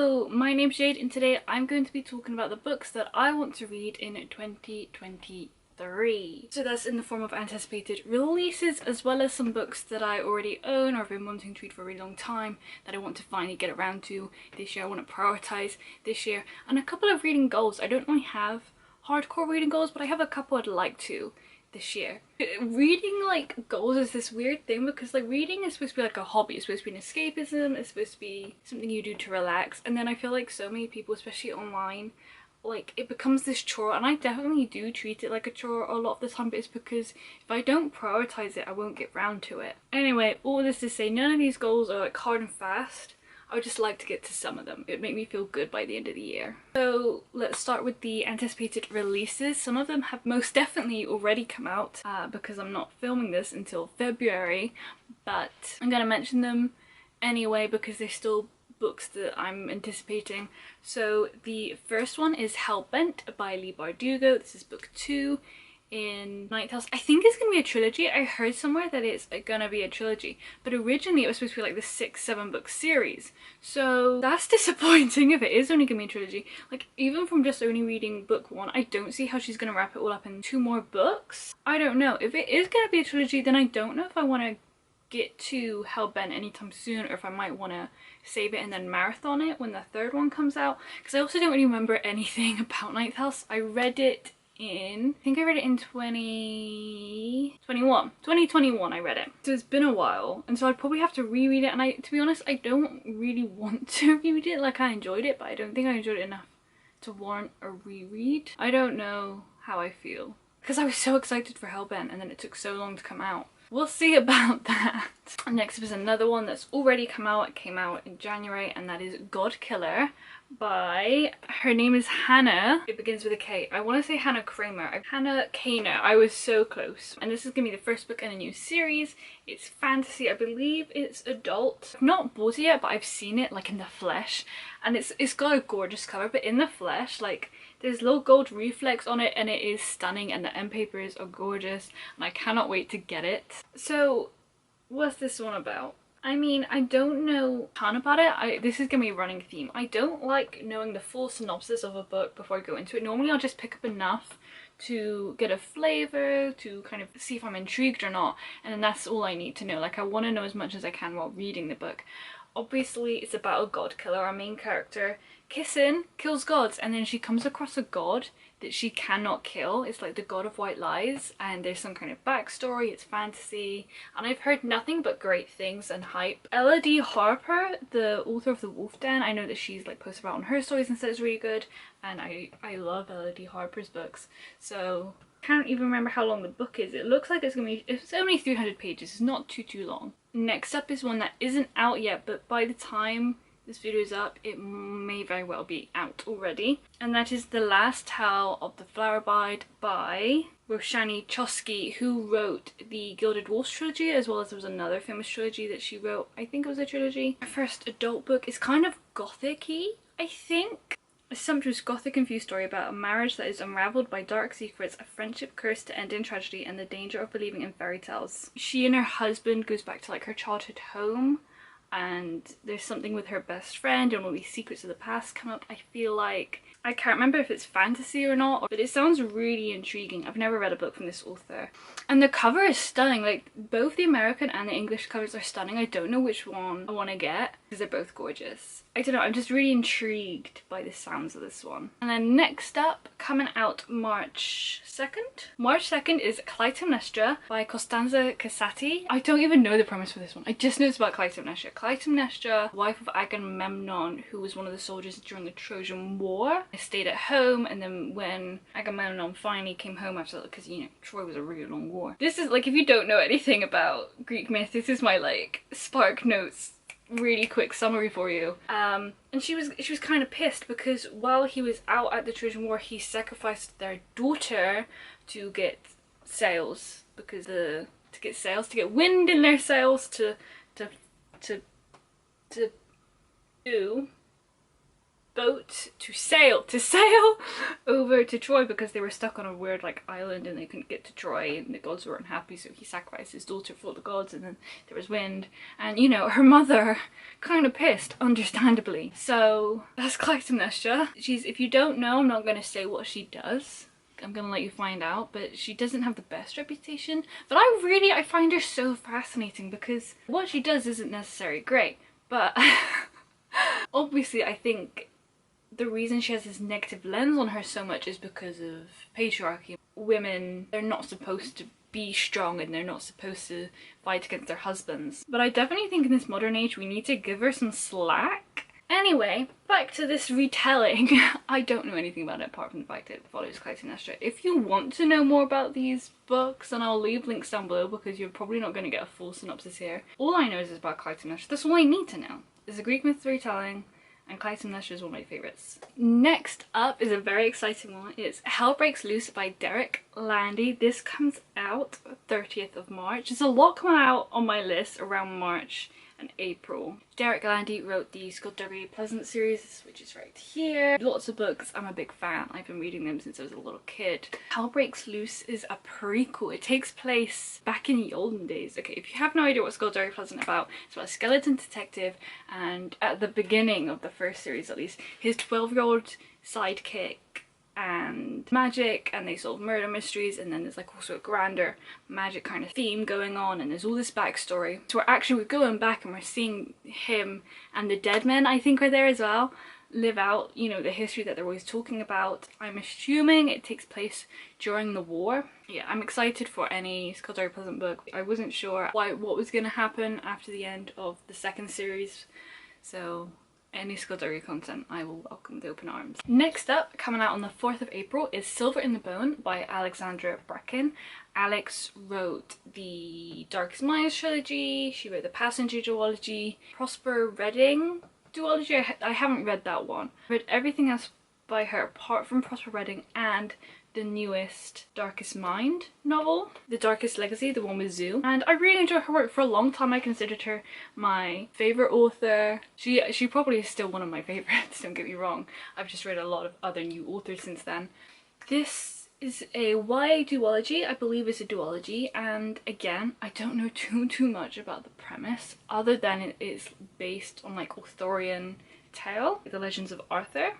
Hello, my name's Jade and today I'm going to be talking about the books that I want to read in 2023. So that's in the form of anticipated releases as well as some books that I already own or have been wanting to read for a really long time that I want to finally get around to this year. I want to prioritize this year, and a couple of reading goals. I don't really have hardcore reading goals, but I have a couple I'd like to this year. Reading like goals is this weird thing because like reading is supposed to be like a hobby, it's supposed to be an escapism, it's supposed to be something you do to relax, and then I feel like so many people, especially online, like it becomes this chore, and I definitely do treat it like a chore a lot of the time, but it's because if I don't prioritize it I won't get round to it. Anyway, all this to say, none of these goals are like hard and fast. I would just like to get to some of them. It would make me feel good by the end of the year. So let's start with the anticipated releases. Some of them have most definitely already come out because I'm not filming this until February, but I'm gonna mention them anyway because they're still books that I'm anticipating. So the first one is Hellbent by Leigh Bardugo. This is book 2 in Ninth House. I think it's gonna be a trilogy. I heard somewhere that it's gonna be a trilogy, but originally it was supposed to be like the 6-7 book series, so that's disappointing if it is only gonna be a trilogy. Like, even from just only reading book 1, I don't see how she's gonna wrap it all up in 2 more books. I don't know. If it is gonna be a trilogy, then I don't know if I want to get to Hellbent anytime soon, or if I might want to save it and then marathon it when the 3rd one comes out, because I also don't really remember anything about Ninth House. I read it in, I think I read it in 2021 I read it, so it's been a while, and so I'd probably have to reread it, and to be honest, I don't really want to reread it. Like, I enjoyed it, but I don't think I enjoyed it enough to warrant a reread. I don't know how I feel because I was so excited for Hellbent and then it took so long to come out. We'll see about that. Next up is another one that's already come out. It came out in January, and that is God Killer by, her name is Hannah. It begins with a K. I want to say Hannah Kramer. Hannah Kaner. I was so close. And this is going to be the first book in a new series. It's fantasy. I believe it's adult. I've not bought it yet, but I've seen it like in the flesh. And it's got a gorgeous cover, but in the flesh, like, there's little gold reflex on it and it is stunning, and the end papers are gorgeous, and I cannot wait to get it. So what's this one about? I mean, I don't know a ton about it. This is gonna be a running theme. I don't like knowing the full synopsis of a book before I go into it. Normally I'll just pick up enough to get a flavour, to kind of see if I'm intrigued or not, and then that's all I need to know. Like, I want to know as much as I can while reading the book. Obviously it's about a god killer. Our main character, Kissin, kills gods, and then she comes across a god that she cannot kill. It's like the god of white lies, and there's some kind of backstory. It's fantasy, and I've heard nothing but great things and hype. Ella D. Harper, the author of The Wolf Den, I know that she's like posted about on her stories and said it's really good, and I love Ella D. Harper's books. So can't even remember how long the book is. It looks like it's gonna be, it's only 300 pages. It's not too long. Next up is one that isn't out yet, but by the time this video is up, it may very well be out already. And that is The Last Tale of the Flower Bride by Roshani Chosky, who wrote the Gilded Wolves trilogy, as well as there was another famous trilogy that she wrote. I think it was a trilogy. Her first adult book is kind of gothic-y, I think. A sumptuous gothic-infused story about a marriage that is unraveled by dark secrets, a friendship cursed to end in tragedy, and the danger of believing in fairy tales. She and her husband goes back to like her childhood home, and there's something with her best friend, and all these secrets of the past come up. I feel like, I can't remember if it's fantasy or not, but it sounds really intriguing. I've never read a book from this author. And the cover is stunning. Like, both the American and the English covers are stunning. I don't know which one I want to get because they're both gorgeous. I don't know, I'm just really intrigued by the sounds of this one. And then next up, coming out March 2nd? March 2nd is Clytemnestra by Costanza Casati. I don't even know the premise for this one. I just know it's about Clytemnestra. Clytemnestra, wife of Agamemnon, who was one of the soldiers during the Trojan War, stayed at home, and then when Agamemnon finally came home after, because, you know, Troy was a really long war. This is, like, if you don't know anything about Greek myth, this is my, like, Spark Notes really quick summary for you. And she was kind of pissed because while he was out at the Trojan War, he sacrificed their daughter to get sails, because to get wind in their sails, to do boat to sail over to Troy because they were stuck on a weird like island and they couldn't get to Troy and the gods weren't happy, so he sacrificed his daughter for the gods, and then there was wind, and you know, her mother kind of pissed, understandably. So that's Clytemnestra. She's, if you don't know, I'm not going to say what she does, I'm gonna let you find out, but she doesn't have the best reputation. But I find her so fascinating because what she does isn't necessarily great, but obviously I think the reason she has this negative lens on her so much is because of patriarchy. Women, they're not supposed to be strong and they're not supposed to fight against their husbands. But I definitely think in this modern age we need to give her some slack. Anyway, back to this retelling. I don't know anything about it apart from the fact that it follows Clytemnestra. If you want to know more about these books, and I'll leave links down below because you're probably not going to get a full synopsis here. All I know is about Clytemnestra. That's all I need to know. It's a Greek myth retelling, and Clytemnestra is one of my favourites. Next up is a very exciting one. It's Hell Breaks Loose by Derek Landy. This comes out 30th of March. There's a lot coming out on my list around March and April. Derek Landy wrote the Skullduggery Pleasant series, which is right here. Lots of books. I'm a big fan. I've been reading them since I was a little kid. Hell Breaks Loose is a prequel. It takes place back in the olden days. Okay, if you have no idea what Skullduggery Pleasant is about, it's about a skeleton detective, and at the beginning of the first series at least, his 12-year-old sidekick and magic, and they solve murder mysteries, and then there's like also a grander magic kind of theme going on, and there's all this backstory. So we're going back and we're seeing him and the dead men, I think, are there as well, live out, you know, the history that they're always talking about. I'm assuming it takes place during the war. Yeah, I'm excited for any Skullduggery Pleasant book. I wasn't sure what was going to happen after the end of the second series, so any Skullduggery content I will welcome with open arms. Next up, coming out on the 4th of April, is Silver in the Bone by Alexandra Bracken. Alex wrote the Darkest Minds trilogy, she wrote the Passenger duology, Prosper Redding duology. I haven't read that one. I read everything else by her apart from Prosper Redding and the newest Darkest Mind novel, The Darkest Legacy, the one with Zoo. And I really enjoy her work. For a long time I considered her my favourite author. She probably is still one of my favourites, don't get me wrong. I've just read a lot of other new authors since then. This is a YA duology, I believe it's a duology, and again, I don't know too much about the premise, other than it is based on like Arthurian tale, the Legends of Arthur.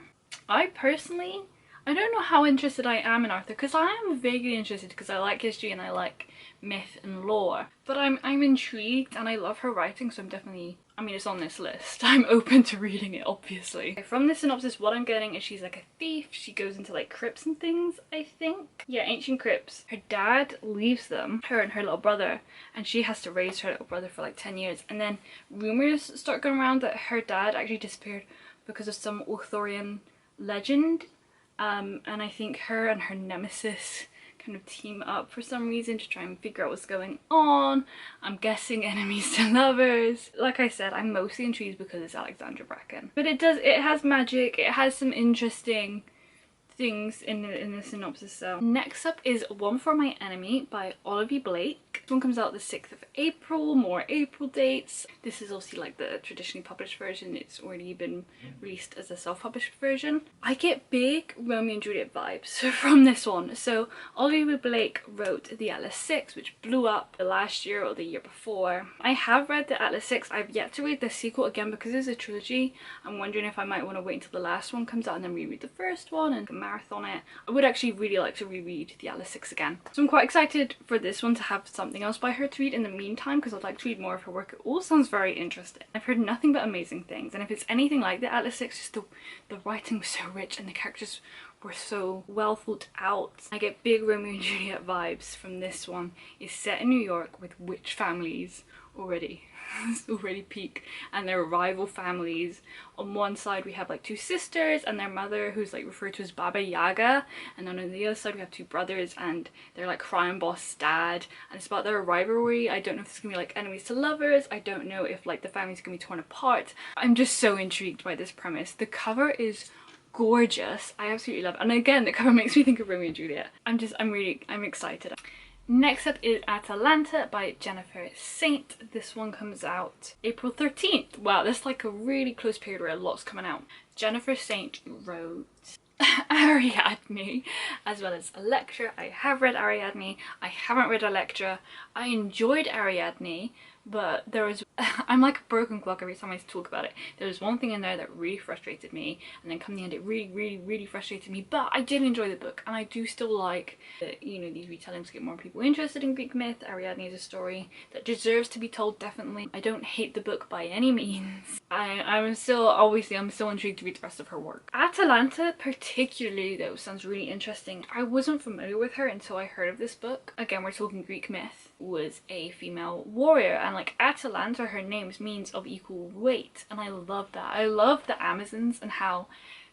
I don't know how interested I am in Arthur, because I am vaguely interested because I like history and I like myth and lore. But I'm intrigued and I love her writing, so I'm definitely, I mean, it's on this list. I'm open to reading it, obviously. From the synopsis, what I'm getting is she's like a thief. She goes into like crypts and things, I think. Yeah, ancient crypts. Her dad leaves them, her and her little brother, and she has to raise her little brother for like 10 years. And then rumours start going around that her dad actually disappeared because of some Arthurian legend. And I think her and her nemesis kind of team up for some reason to try and figure out what's going on. I'm guessing enemies to lovers. Like I said, I'm mostly intrigued because it's Alexandra Bracken. But it has magic, it has some interesting things in the synopsis. So next up is One for My Enemy by Olivia Blake. This one comes out the 6th of April, more April dates. This is obviously like the traditionally published version. It's already been released as a self-published version. I get big Romeo and Juliet vibes from this one. So Olivia Blake wrote the Atlas 6, which blew up the last year or the year before. I have read the Atlas 6. I've yet to read the sequel again because it's a trilogy. I'm wondering if I might want to wait until the last one comes out and then reread the first one and marathon it. I would actually really like to reread the Atlas 6 again. So I'm quite excited for this one to have something else by her to read in the meantime, because I'd like to read more of her work. It all sounds very interesting. I've heard nothing but amazing things, and if it's anything like the Atlas 6, just the writing was so rich and the characters were so well thought out. I get big Romeo and Juliet vibes from this one. It's set in New York with witch families already. It's already peak, and their rival families. On one side we have like two sisters and their mother, who's like referred to as Baba Yaga, and then on the other side we have two brothers and they're like crime boss dad, and it's about their rivalry. I don't know if it's gonna be like enemies to lovers. I don't know if like the family's gonna be torn apart. I'm just so intrigued by this premise. The cover is gorgeous. I absolutely love it, and again the cover makes me think of Romeo and Juliet. I'm excited. Next up is Atalanta by Jennifer Saint. This one comes out April 13th. Wow, that's like a really close period where a lot's coming out. Jennifer Saint wrote Ariadne as well as Electra. I have read Ariadne. I haven't read Electra. I enjoyed Ariadne, but there was I'm like a broken clock every time I talk about it. There was one thing in there that really frustrated me, and then come the end it really frustrated me, but I did enjoy the book, and I do still like that, you know, these retellings get more people interested in Greek myth. Ariadne is a story that deserves to be told, definitely. I don't hate the book by any means. I'm still intrigued to read the rest of her work. Atalanta particularly though sounds really interesting. I wasn't familiar with her until I heard of this book. Again, we're talking Greek myth. Was a female warrior, and like Atalanta, her name means of equal weight, and I love that. I love the Amazons and how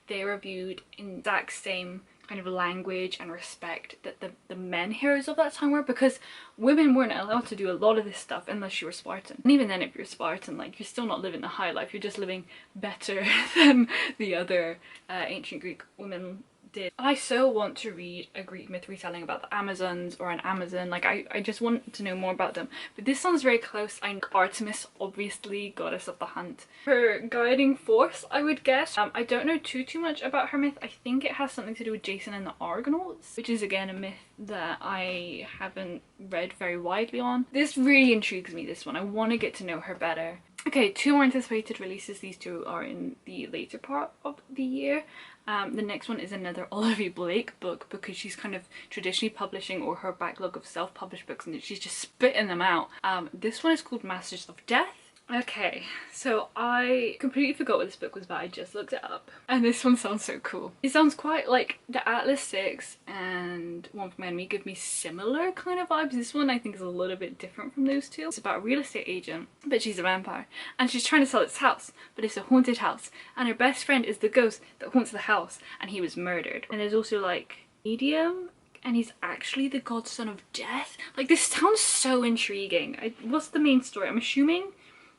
they were viewed in the exact same kind of language and respect that the men heroes of that time were, because women weren't allowed to do a lot of this stuff unless you were Spartan. And even then, if you're Spartan, like, you're still not living the high life, you're just living better than the other ancient Greek women did. I so want to read a Greek myth retelling about the Amazons or an Amazon. Like, I just want to know more about them. But this sounds very close. Artemis, obviously, goddess of the hunt. Her guiding force, I would guess. I don't know too much about her myth. I think it has something to do with Jason and the Argonauts, which is again a myth that I haven't read very widely on. This really intrigues me, this one. I want to get to know her better. Okay, 2 more anticipated releases. These 2 are in the later part of the year. The next one is another Olivia Blake book, because she's kind of traditionally publishing, or her backlog of self-published books, and she's just spitting them out. This one is called Masters of Death. Okay, so I completely forgot what this book was about. I just looked it up, and this one sounds so cool. It sounds quite like the Atlas 6 and One from My Enemy give me similar kind of vibes. This one I think is a little bit different from those 2. It's about a real estate agent, but she's a vampire, and she's trying to sell this house, but it's a haunted house, and her best friend is the ghost that haunts the house, and he was murdered. And there's also like medium, and he's actually the godson of death. Like, this sounds so intriguing. What's the main story? I'm assuming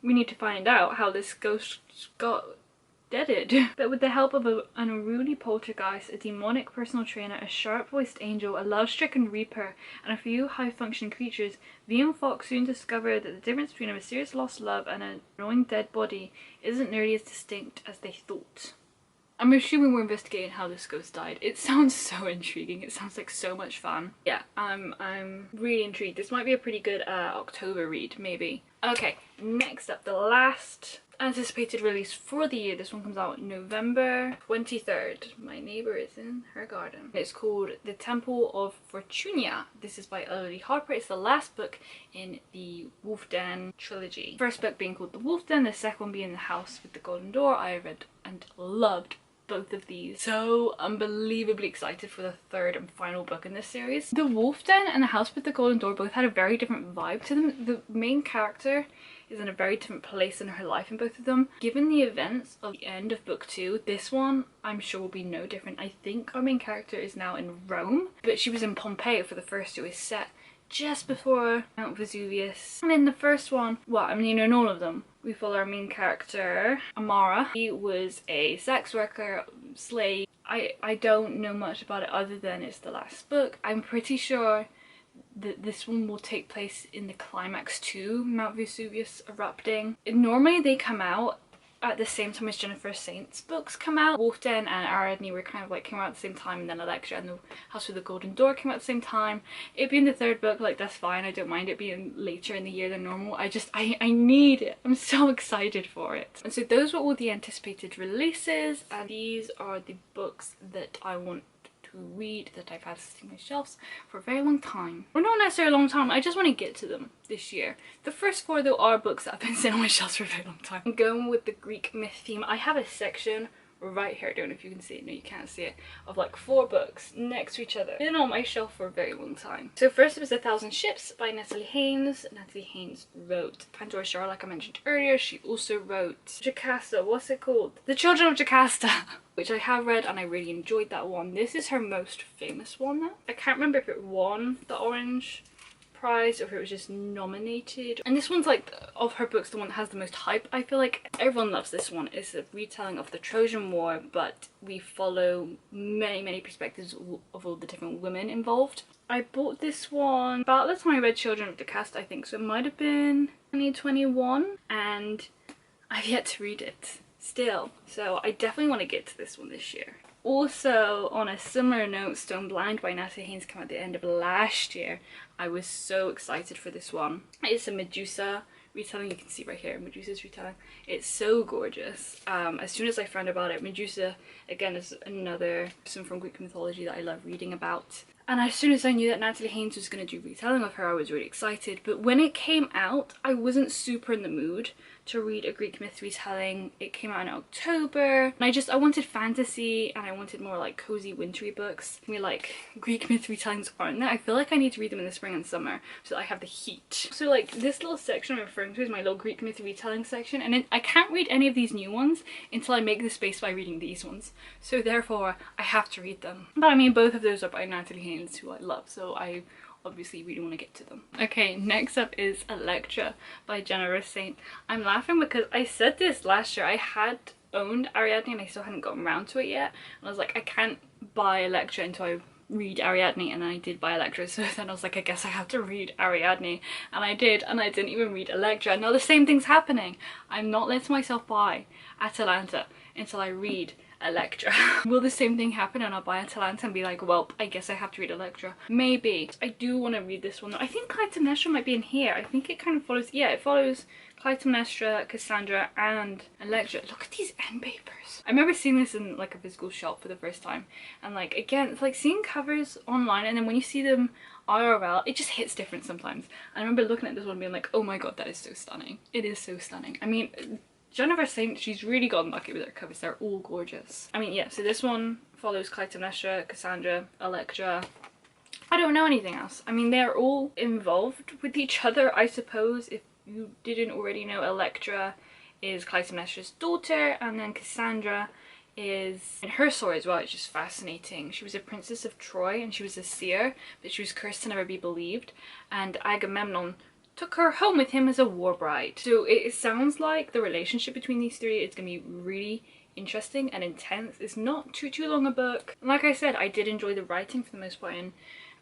we need to find out how this ghost got deaded. But with the help of an unruly poltergeist, a demonic personal trainer, a sharp-voiced angel, a love-stricken reaper, and a few high-functioning creatures, V and Fox soon discover that the difference between a mysterious lost love and a growing dead body isn't nearly as distinct as they thought. I'm assuming we're investigating how this ghost died. It sounds so intriguing. It sounds like so much fun. Yeah, I'm really intrigued. This might be a pretty good October read, maybe. Okay, next up, the last anticipated release for the year. This one comes out November 23rd. My neighbor is in her garden. It's called The Temple of Fortunia. This is by Elodie Harper. It's the last book in the Wolf Den trilogy. First book being called The Wolf Den, the second one being The House with the Golden Door. I read and loved both of these. So unbelievably excited for the 3rd and final book in this series. The Wolf Den and The House with the Golden Door both had a very different vibe to them. The main character is in a very different place in her life in both of them. Given the events of the end of book 2, this one I'm sure will be no different. I think our main character is now in Rome, but she was in Pompeii for the first 2. Is set just before Mount Vesuvius. And in the first one, well, I mean, in all of them, we follow our main character, Amara. He was a sex worker, slave. I don't know much about it other than it's the last book. I'm pretty sure that this one will take place in the climax to Mount Vesuvius erupting. Normally they come out at the same time as Jennifer Saint's books come out. Wolf Den and Ariadne were kind of like came out at the same time, and then Electra and The House with the Golden Door came out at the same time. It being the 3rd book, like, that's fine. I don't mind it being later in the year than normal. I need it. I'm so excited for it. And so those were all the anticipated releases, and these are the books that I want to read, that I've had sitting on my shelves for a very long time. Or not necessarily a long time, I just want to get to them this year. The first 4 though are books that have been sitting on my shelves for a very long time. I'm going with the Greek myth theme. I have a section right here, I don't know if you can see it, no you can't see it, of like 4 books next to each other. Been on my shelf for a very long time. So first it was 1,000 Ships by Natalie Haynes. Natalie Haynes wrote Pandora Shore, like I mentioned earlier. She also wrote Jocasta, what's it called? The Children of Jocasta, which I have read and I really enjoyed that one. This is her most famous one though. I can't remember if it won the Orange prize or if it was just nominated. And this one's like, of her books, the one that has the most hype. I feel like everyone loves this one. It's a retelling of the Trojan War, but we follow many perspectives of all the different women involved. I bought this one about the time I read Children of the Cast, I think, so it might have been 2021, and I've yet to read it still, so I definitely want to get to this one this year. Also, on a similar note, Stone Blind by Natalie Haynes came out at the end of last year. I was so excited for this one. It's a Medusa retelling. You can see right here, Medusa's retelling. It's so gorgeous. As soon as I found about it, Medusa, again, is another person from Greek mythology that I love reading about. And as soon as I knew that Natalie Haynes was going to do retelling of her, I was really excited. But when it came out, I wasn't super in the mood to read a Greek myth retelling. It came out in October, and I wanted fantasy, and I wanted more like cozy wintry books. I mean, like, Greek myth retellings aren't there. I feel like I need to read them in the spring and summer so that I have the heat. So like, this little section I'm referring to is my little Greek myth retelling section, and I can't read any of these new ones until I make the space by reading these ones. So therefore, I have to read them. But I mean, both of those are by Natalie Haynes, who I love, so I obviously really want to get to them. Okay, next up is Electra by Jenna Saint. I'm laughing because I said this last year. I had owned Ariadne and I still hadn't gotten around to it yet, and I was like, I can't buy Electra until I read Ariadne, and then I did buy Electra, so then I was like, I guess I have to read Ariadne, and I did, and I didn't even read Electra. Now the same thing's happening. I'm not letting myself buy Atalanta until I read Electra. Will the same thing happen and I'll buy Atalanta and be like, well, I guess I have to read Electra? Maybe. I do want to read this one. I think Clytemnestra might be in here. I think it kind of follows, yeah, it follows Clytemnestra, Cassandra, and Electra. Look at these end papers. I remember seeing this in like a physical shop for the first time, and like, again, it's like seeing covers online and then when you see them IRL, it just hits different sometimes. I remember looking at this one and being like, oh my god, that is so stunning. It is so stunning. I mean, Jennifer Saint, she's really gotten lucky with her covers. They're all gorgeous. I mean, yeah, so this one follows Clytemnestra, Cassandra, Electra. I don't know anything else. I mean, they're all involved with each other, I suppose. If you didn't already know, Electra is Clytemnestra's daughter, and then Cassandra is, in her story as well, it's just fascinating. She was a princess of Troy and she was a seer, but she was cursed to never be believed, and Agamemnon took her home with him as a war bride. So it sounds like the relationship between these three is going to be really interesting and intense. It's not too long a book. And like I said, I did enjoy the writing for the most part in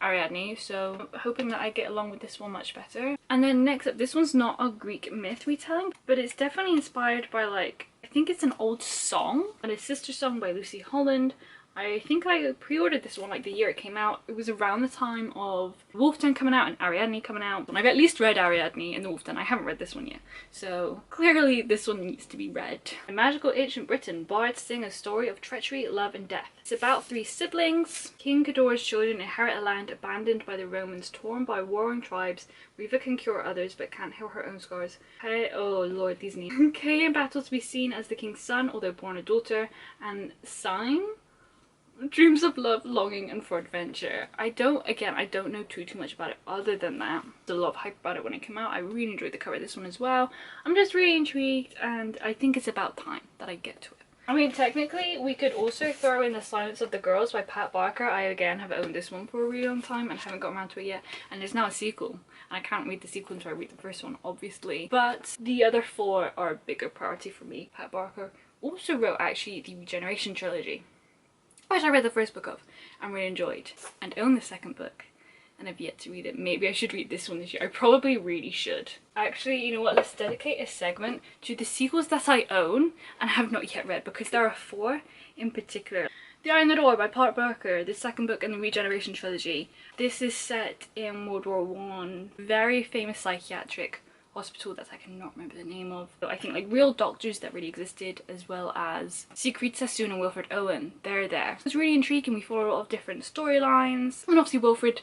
Ariadne, so I'm hoping that I get along with this one much better. And then next up, this one's not a Greek myth retelling, but it's definitely inspired by, like, I think it's an old song, and a sister song by Lucy Holland. I think I pre-ordered this one like the year it came out. It was around the time of Wolf Den coming out and Ariadne coming out. And I've at least read Ariadne and the Wolf Den. I haven't read this one yet. So clearly this one needs to be read. In magical ancient Britain, bards sing a story of treachery, love and death. It's about three siblings. King Cador's children inherit a land abandoned by the Romans, torn by warring tribes. Riva can cure others but can't heal her own scars. Kay, oh lord, these names. Kay in battle to be seen as the king's son, although born a daughter. And Sign? Dreams of love, longing and for adventure. I don't know too much about it other than that. There's a lot of hype about it when it came out. I really enjoyed the cover of this one as well. I'm just really intrigued, and I think it's about time that I get to it. I mean, technically we could also throw in The Silence of the Girls by Pat Barker. I again have owned this one for a really long time and haven't got around to it yet, and there's now a sequel, and I can't read the sequel until I read the first one, obviously, but the other four are a bigger priority for me. Pat Barker also wrote actually the Regeneration trilogy, which I read the first book of and really enjoyed, and own the second book, and I've yet to read it. Maybe I should read this one this year. I probably really should. Actually, you know what, let's dedicate a segment to the sequels that I own and have not yet read, because there are 4 in particular. The Eye in the Door by Pat Barker, the second book in the Regeneration trilogy. This is set in World War I. Very famous psychiatric hospital that I cannot remember the name of. I think like real doctors that really existed, as well as Siegfried Sassoon and Wilfred Owen. They're there. It's really intriguing. We follow a lot of different storylines, and obviously Wilfred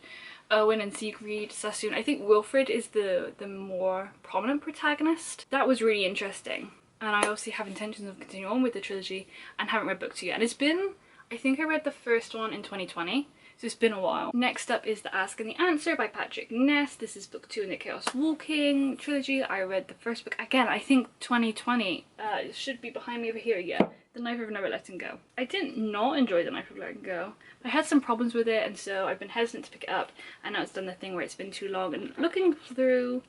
Owen and Siegfried Sassoon. I think Wilfred is the more prominent protagonist. That was really interesting, and I obviously have intentions of continuing on with the trilogy and haven't read book 2 yet. And it's been, I think I read the first one in 2020, So it's been a while. Next up is The Ask and the Answer by Patrick Ness. This is book 2 in the Chaos Walking trilogy. I read the first book, again, I think 2020. It should be behind me over here, yeah. The Knife of Never Letting Go. I didn't not enjoy The Knife of Letting Go. I had some problems with it, and so I've been hesitant to pick it up, and now it's done the thing where it's been too long, and looking through,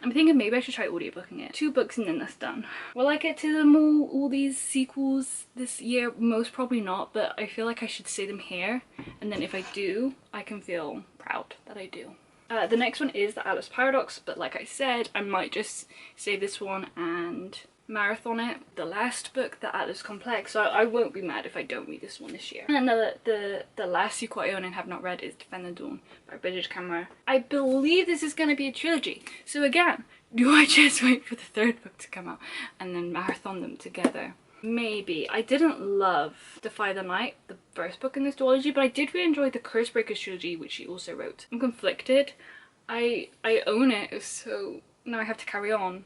I'm thinking maybe I should try audiobooking it. 2 books and then that's done. Will I get to them all these sequels this year? Most probably not, but I feel like I should say them here, and then if I do, I can feel proud that I do. The next one is The Alice Paradox, but like I said, I might just save this one and marathon it. The last book, The Atlas Complex, so I won't be mad if I don't read this one this year. And then the last sequel I own and have not read is Defend the Dawn by British Camera. I believe this is going to be a trilogy, so again, do I just wait for the 3rd book to come out and then marathon them together? Maybe. I didn't love Defy the Night, the first book in this duology, but I did really enjoy the Cursebreakers trilogy, which she also wrote. I'm conflicted. I own it, so now I have to carry on.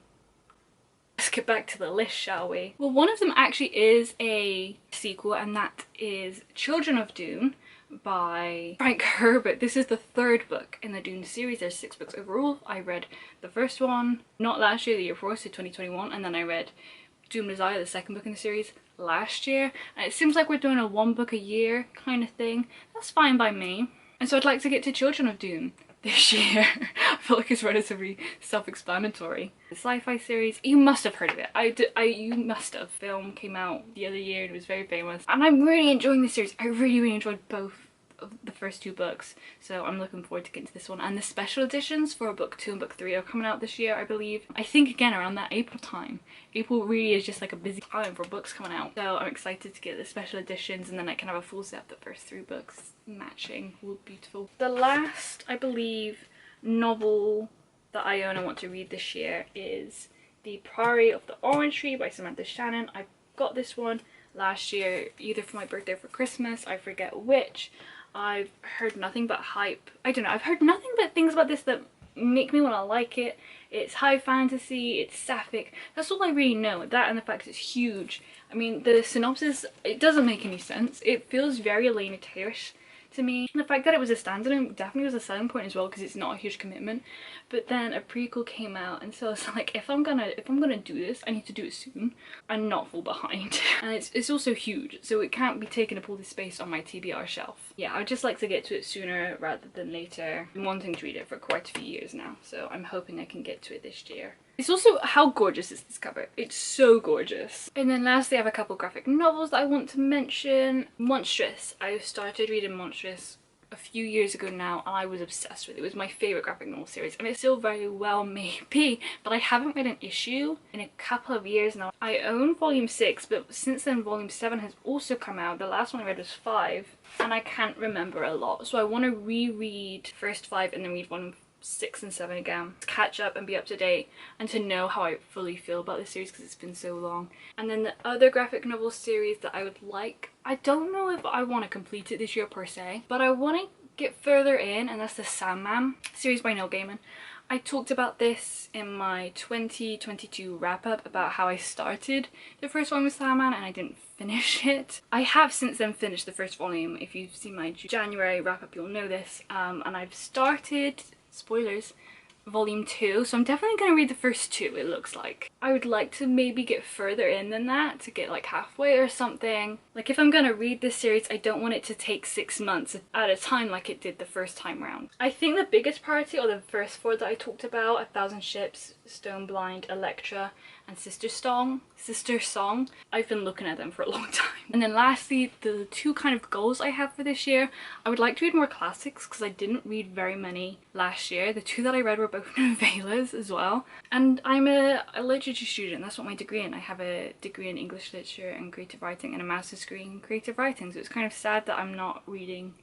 Let's get back to the list, shall we? Well, one of them actually is a sequel, and that is Children of Dune by Frank Herbert. This is the 3rd book in the Dune series. There's 6 books overall. I read the first one, not last year, the year before, so 2021, and then I read Dune Messiah, the 2nd book in the series, last year. And it seems like we're doing a 1 book a year kind of thing. That's fine by me. And so I'd like to get to Children of Dune this year. I feel like it's relatively self-explanatory. The sci-fi series, you must have heard of it. You must have. Film came out the other year and it was very famous. And I'm really enjoying this series. I really enjoyed both of the first 2 books. So I'm looking forward to getting to this one. And the special editions for book 2 and book 3 are coming out this year, I believe. I think again around that April time. April really is just like a busy time for books coming out. So I'm excited to get the special editions, and then I can have a full set of the first 3 books matching. All beautiful. The last, I believe, novel that I own and want to read this year is The Priory of the Orange Tree by Samantha Shannon. I got this one last year, either for my birthday or for Christmas, I forget which. I've heard nothing but hype. I don't know, I've heard nothing but things about this that make me want to like it. It's high fantasy, it's sapphic. That's all I really know. That and the fact it's huge. I mean, the synopsis, it doesn't make any sense. It feels very Elena Taylor-ish to me. And the fact that it was a standalone definitely was a selling point as well, because it's not a huge commitment. But then a prequel came out, and so it's like, if I'm gonna do this, I need to do it soon and not fall behind. And it's also huge, so it can't be taking up all this space on my TBR shelf. Yeah, I'd just like to get to it sooner rather than later. I'm wanting to read it for quite a few years now, so I'm hoping I can get to it this year. It's also, how gorgeous is this cover? It's so gorgeous. And then lastly, I have a couple graphic novels that I want to mention. Monstrous. I started reading Monstrous a few years ago now, and I was obsessed with it. It was my favourite graphic novel series, and it still very well may be, but I haven't read an issue in a couple of years now. I own volume 6, but since then volume 7 has also come out. The last one I read was 5, and I can't remember a lot, so I want to reread first 5 and then read volume 6 and 7 again to catch up and be up to date, and to know how I fully feel about this series because it's been so long. And then the other graphic novel series that I would like, I don't know if I want to complete it this year per se, but I want to get further in, and that's the Sandman series by Neil Gaiman. I talked about this in my 2022 wrap up about how I started the first volume of Sandman and I didn't finish it. I have since then finished the first volume. If you've seen my January wrap up, you'll know this. And I've started, spoilers, volume 2, so I'm definitely going to read the first 2, it looks like. I would like to maybe get further in than that, to get like halfway or something. Like, if I'm going to read this series, I don't want it to take 6 months at a time like it did the first time round. I think the biggest priority are the first 4 that I talked about: A Thousand Ships, Stone Blind, Electra, and Sister Song. I've been looking at them for a long time. And then lastly, the 2 kind of goals I have for this year. I would like to read more classics because I didn't read very many last year. The 2 that I read were both novellas as well. And I'm a literature student, that's what my degree in. I have a degree in English literature and creative writing and a master's degree in creative writing, so it's kind of sad that I'm not reading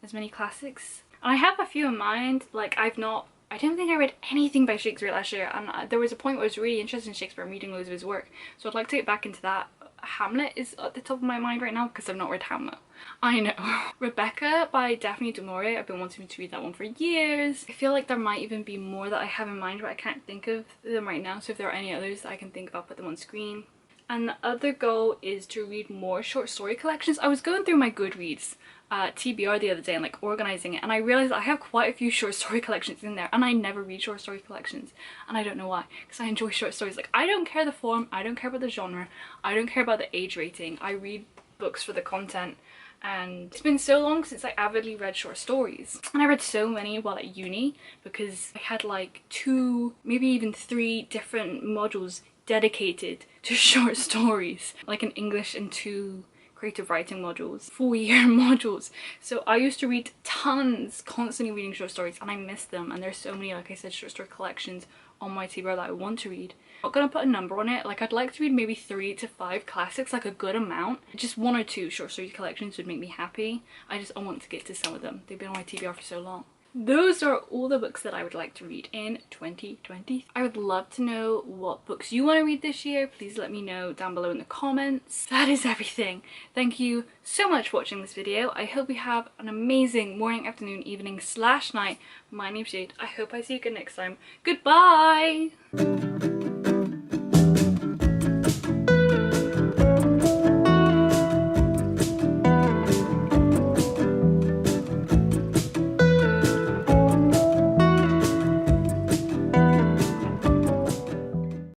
as many classics. And I have a few in mind. Like, I don't think I read anything by Shakespeare last year, and there was a point where I was really interested in Shakespeare and reading loads of his work, so I'd like to get back into that. Hamlet is at the top of my mind right now because I've not read Hamlet. I know. Rebecca by Daphne du Maurier. I've been wanting to read that one for years. I feel like there might even be more that I have in mind, but I can't think of them right now, so if there are any others that I can think of, I'll put them on screen. And the other goal is to read more short story collections. I was going through my Goodreads TBR the other day and like organizing it, and I realized I have quite a few short story collections in there, and I never read short story collections, and I don't know why, because I enjoy short stories. Like, I don't care the form, I don't care about the genre, I don't care about the age rating. I read books for the content, and it's been so long since I avidly read short stories, and I read so many while at uni because I had like 2, maybe even 3 different modules dedicated to short stories, like an English and 2 creative writing modules, 4-year modules. So I used to read tons, constantly reading short stories, and I miss them. And there's so many, like I said, short story collections on my TBR that I want to read. I'm not gonna put a number on it. Like, I'd like to read maybe 3 to 5 classics, like a good amount. Just 1 or 2 short story collections would make me happy. I want to get to some of them. They've been on my TBR for so long. Those are all the books that I would like to read in 2020. I would love to know what books you want to read this year. Please let me know down below in the comments. That is everything. Thank you so much for watching this video. I hope you have an amazing morning, afternoon, evening / night. My name's Jade. I hope I see you again next time. Goodbye!